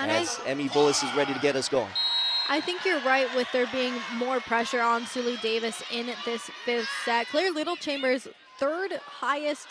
And as Emmy Bullis is ready to get us going. I think you're right with there being more pressure on Sully Davis in this fifth set. Claire Little Chambers' third highest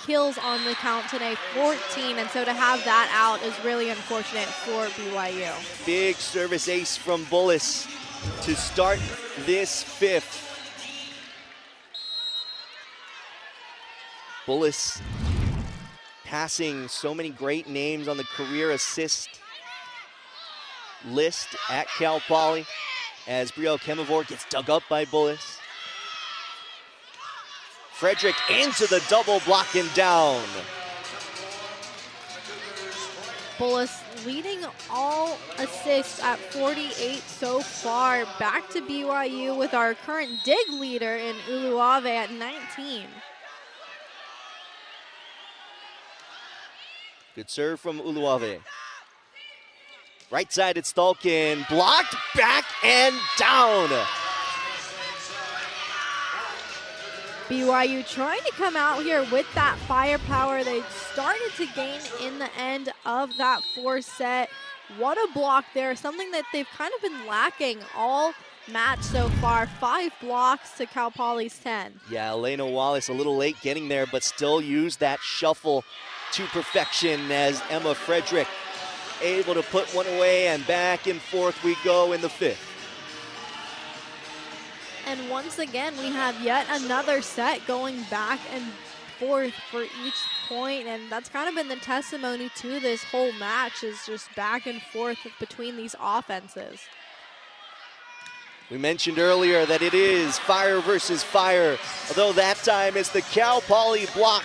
kills on the count today, 14, and so to have that out is really unfortunate for BYU. Big service ace from Bullis to start this fifth. Bullis passing so many great names on the career assist list at Cal Poly as Brielle Kemavor gets dug up by Bullis. Frederick into the double block and down. Bullis leading all assists at 48 so far. Back to BYU with our current dig leader in Uluave at 19. Good serve from Uluave. Right side, it's Stulkin. Blocked, back, and down. BYU trying to come out here with that firepower they started to gain in the end of that fourth set. What a block there, something that they've kind of been lacking all match so far. 5 blocks to Cal Poly's 10. Yeah, Elena Wallace a little late getting there, but still used that shuffle to perfection as Emma Frederick able to put one away, and back and forth we go in the fifth. And once again, we have yet another set going back and forth for each point, and that's kind of been the testimony to this whole match, is just back and forth between these offenses. We mentioned earlier that it is fire versus fire, although that time it's the Cal Poly block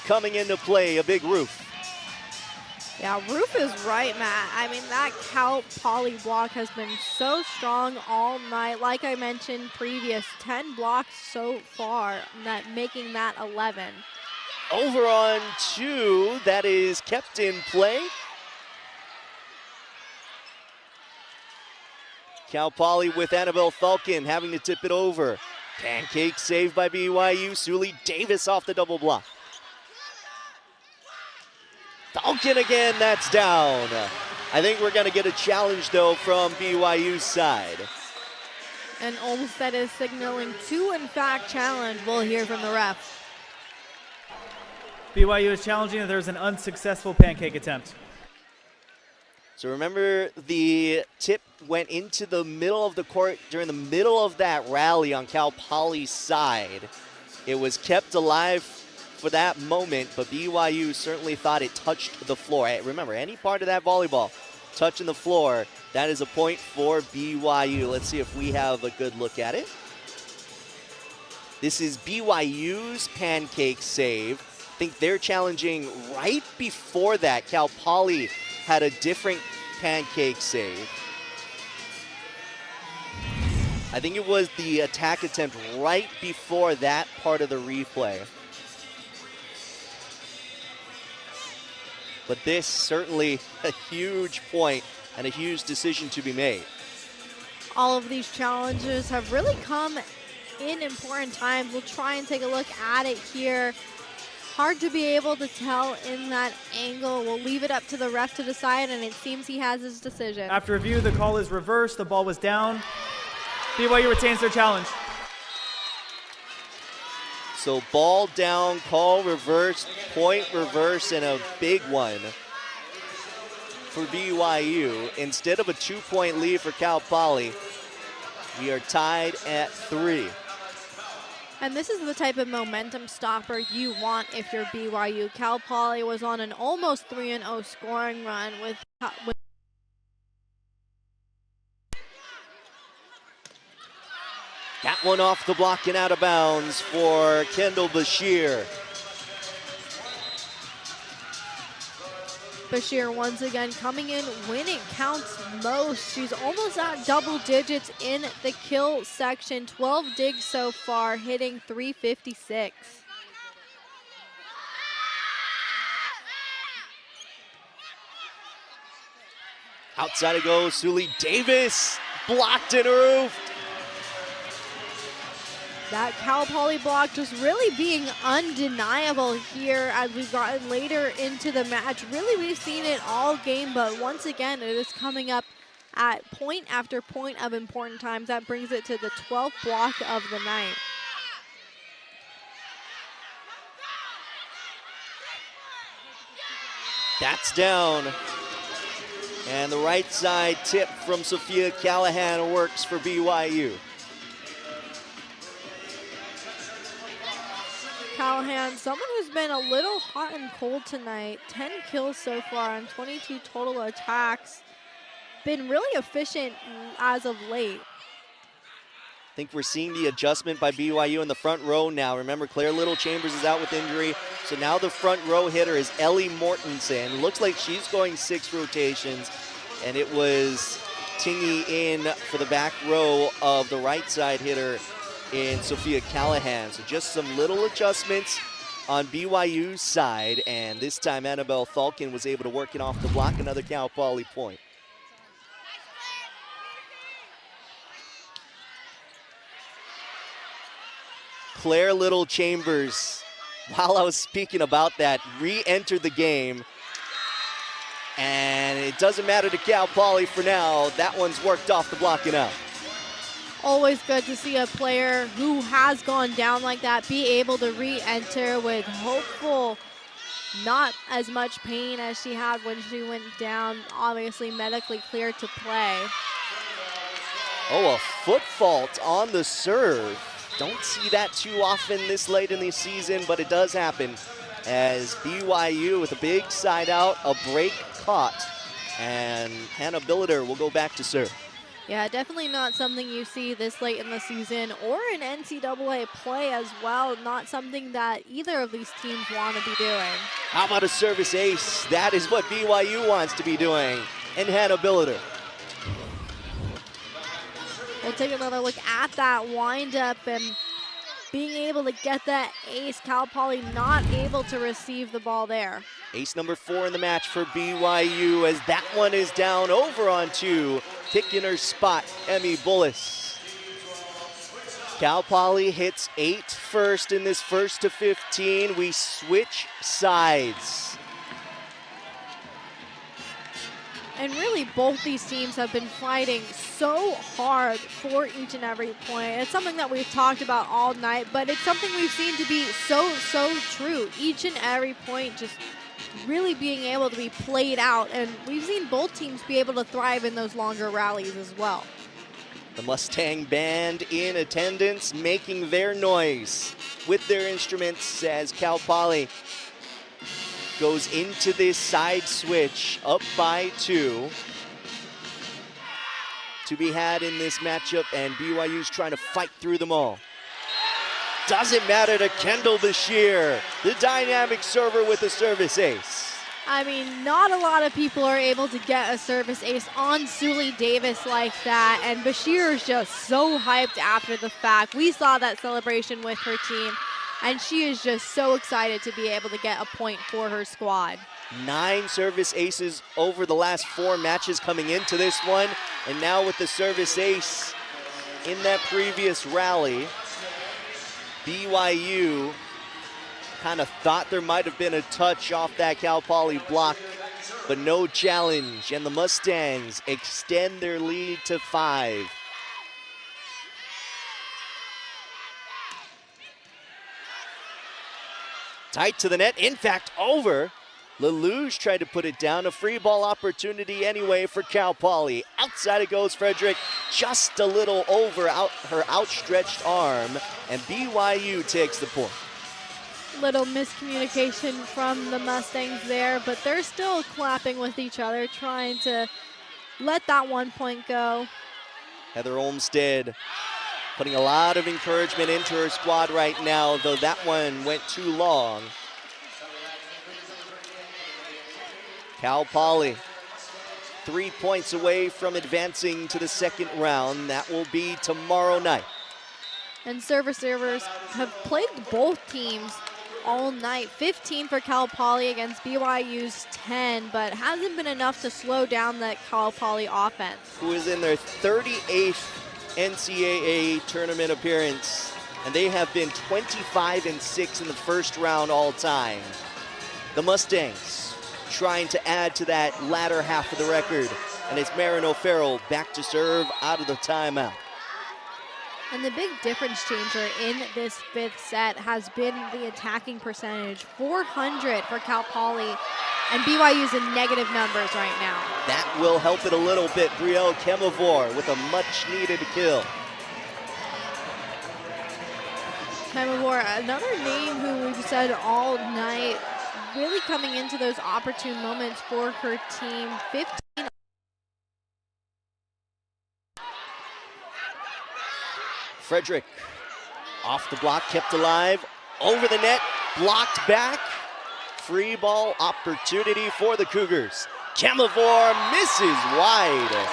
coming into play, a big Roof. Yeah, Roof is right, Matt. I mean, that Cal Poly block has been so strong all night. Like I mentioned previous, 10 blocks so far, making that 11. Over on 2, that is kept in play. Cal Poly with Annabelle Falcon having to tip it over. Pancake saved by BYU. Sully Davis off the double block. Falcon again, that's down. I think we're going to get a challenge, though, from BYU's side. And Olmstead is signaling 2, in fact, challenge. We'll hear from the ref. BYU is challenging that there's an unsuccessful pancake attempt. So remember, the tip went into the middle of the court during the middle of that rally on Cal Poly's side. It was kept alive for that moment, but BYU certainly thought it touched the floor. Remember, any part of that volleyball touching the floor, that is a point for BYU. Let's see if we have a good look at it. This is BYU's pancake save. I think they're challenging right before that. Cal Poly had a different pancake save. I think it was the attack attempt right before that part of the replay. But this certainly a huge point and a huge decision to be made. All of these challenges have really come in important times. We'll try and take a look at it here. Hard to be able to tell in that angle. We'll leave it up to the ref to decide, and it seems he has his decision. After review, the call is reversed. The ball was down. BYU retains their challenge. So ball down, call reverse, point reverse, and a big one for BYU. Instead of a 2-point lead for Cal Poly, we are tied at 3. And this is the type of momentum stopper you want if you're BYU. Cal Poly was on an almost 3-0 scoring run with That one off the block and out of bounds for Kendall Bashir. Bashir once again coming in when it counts most. She's almost at double digits in the kill section. 12 digs so far, hitting 356. Outside it goes, Sully Davis blocked and roofed. That Cal Poly block just really being undeniable here as we've gotten later into the match. Really, we've seen it all game, but once again, it is coming up at point after point of important times. That brings it to the 12th block of the night. That's down. And the right side tip from Sophia Callahan works for BYU. Callahan, someone who's been a little hot and cold tonight. 10 kills so far on 22 total attacks. Been really efficient as of late. I think we're seeing the adjustment by BYU in the front row now. Remember, Claire Little Chambers is out with injury. So now the front row hitter is Ellie Mortensen. Looks like she's going 6 rotations. And it was Tingy in for the back row of the right side hitter in Sophia Callahan. So just some little adjustments on BYU's side. And this time Annabelle Falcon was able to work it off the block. Another Cal Poly point. Claire Little Chambers, while I was speaking about that, re-entered the game. And it doesn't matter to Cal Poly for now. That one's worked off the block and out. Always good to see a player who has gone down like that be able to re-enter with hopeful, not as much pain as she had when she went down. Obviously medically cleared to play. Oh, a foot fault on the serve. Don't see that too often this late in the season, but it does happen as BYU with a big side out, a break caught, and Hannah Billiter will go back to serve. Yeah, definitely not something you see this late in the season or in NCAA play as well. Not something that either of these teams want to be doing. How about a service ace? That is what BYU wants to be doing. And Hannah Billiter. We'll take another look at that windup and being able to get that ace. Cal Poly not able to receive the ball there. Ace number 4 in the match for BYU as that one is down over on 2. Picking her spot, Emmy Bullis. Cal Poly hits 8 first in this 1st to 15. We switch sides. And really, both these teams have been fighting so hard for each and every point. It's something that we've talked about all night, but it's something we've seen to be so true. Each and every point just really being able to be played out, and we've seen both teams be able to thrive in those longer rallies as well. The Mustang Band in attendance, making their noise with their instruments as Cal Poly goes into this side switch, up by 2 to be had in this matchup, and BYU's trying to fight through them all. Doesn't matter to Kendall Bashir, the dynamic server with a service ace. I mean, not a lot of people are able to get a service ace on Sully Davis like that, and Bashir is just so hyped after the fact. We saw that celebration with her team, and she is just so excited to be able to get a point for her squad. 9 service aces over the last 4 matches coming into this one, and now with the service ace in that previous rally, BYU kind of thought there might have been a touch off that Cal Poly block, but no challenge, and the Mustangs extend their lead to 5. Tight to the net, in fact, over. Lelouch tried to put it down, a free ball opportunity anyway for Cal Poly. Outside it goes, Frederick, just a little over her outstretched arm, and BYU takes the point. Little miscommunication from the Mustangs there, but they're still clapping with each other, trying to let that 1 point go. Heather Olmstead putting a lot of encouragement into her squad right now, though that one went too long. Cal Poly 3 points away from advancing to the 2nd round. That will be tomorrow night. And servers have plagued both teams all night. 15 for Cal Poly against BYU's 10, but hasn't been enough to slow down that Cal Poly offense. Who is in their 38th NCAA tournament appearance. and they have been 25-6 in the first round all time. The Mustangs trying to add to that latter half of the record, and it's Marin O'Farrell back to serve out of the timeout. And the big difference changer in this fifth set has been the attacking percentage. 400 for Cal Poly, and BYU's in negative numbers right now. That will help it a little bit. Brielle Kemavor with a much-needed kill. Kemavor, another name who we've said all night, really coming into those opportune moments for her team. 15. Frederick off the block, kept alive, over the net, blocked back. Free ball opportunity for the Cougars. Kemavor misses wide.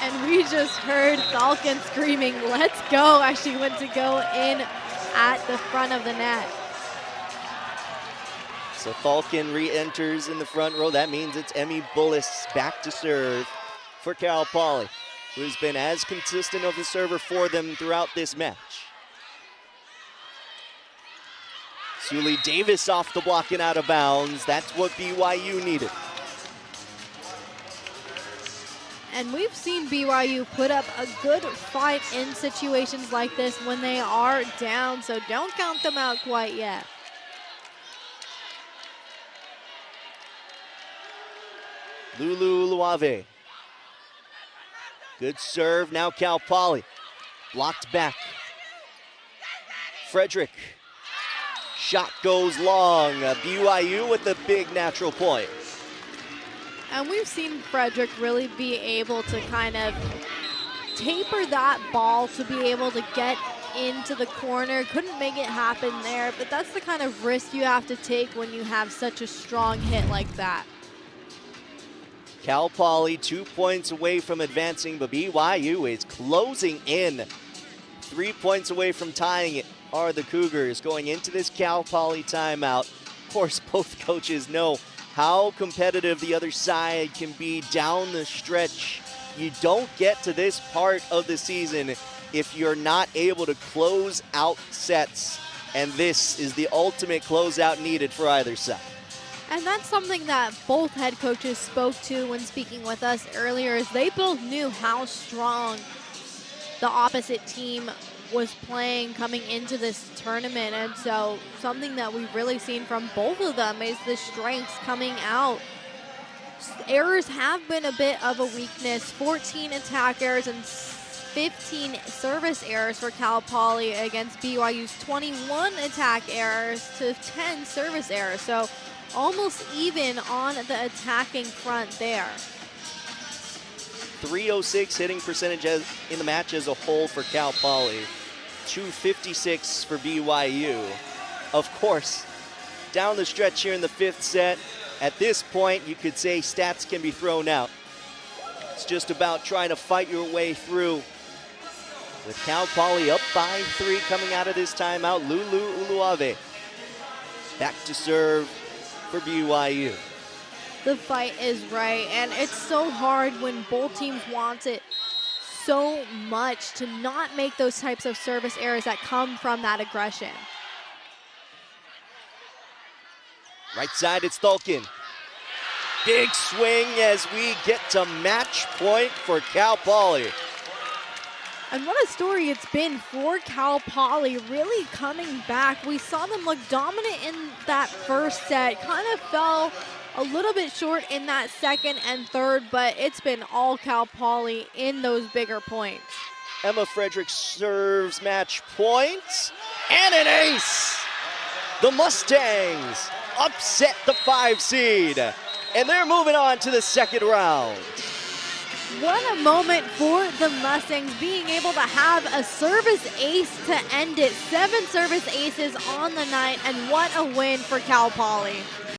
And we just heard Falcon screaming, "Let's go," as she went to go in at the front of the net. So Falcon re-enters in the front row. That means it's Emmy Bullis back to serve for Cal Poly, who's been as consistent of a server for them throughout this match. Sully Davis off the block and out of bounds. That's what BYU needed. And we've seen BYU put up a good fight in situations like this when they are down, so don't count them out quite yet. Lulu Luave. Good serve, now Cal Poly. Blocked back. Frederick. Shot goes long. BYU with the big natural point. And we've seen Frederick really be able to kind of taper that ball to be able to get into the corner. Couldn't make it happen there, but that's the kind of risk you have to take when you have such a strong hit like that. Cal Poly 2 points away from advancing, but BYU is closing in. 3 points away from tying it are the Cougars going into this Cal Poly timeout. Of course, both coaches know how competitive the other side can be down the stretch. You don't get to this part of the season if you're not able to close out sets, and this is the ultimate closeout needed for either side. And that's something that both head coaches spoke to when speaking with us earlier, is they both knew how strong the opposite team was playing coming into this tournament. And so something that we've really seen from both of them is the strengths coming out. Errors have been a bit of a weakness. 14 attack errors and 15 service errors for Cal Poly against BYU's 21 attack errors to 10 service errors. So almost even on the attacking front there. 306 hitting percentage in the match as a whole for Cal Poly. 256 for BYU. Of course, down the stretch here in the fifth set, at this point, you could say stats can be thrown out. It's just about trying to fight your way through. With Cal Poly up by 3 coming out of this timeout, Lulu Uluave back to serve for BYU. The fight is right, and it's so hard when both teams want it so much to not make those types of service errors that come from that aggression. Right side, it's Thulkin. Big swing as we get to match point for Cal Poly. And what a story it's been for Cal Poly, really coming back. We saw them look dominant in that first set, kind of fell a little bit short in that second and third, but it's been all Cal Poly in those bigger points. Emma Frederick serves match point, and an ace! The Mustangs upset the 5 seed, and they're moving on to the second round. What a moment for the Mustangs, being able to have a service ace to end it. 7 service aces on the night, and what a win for Cal Poly.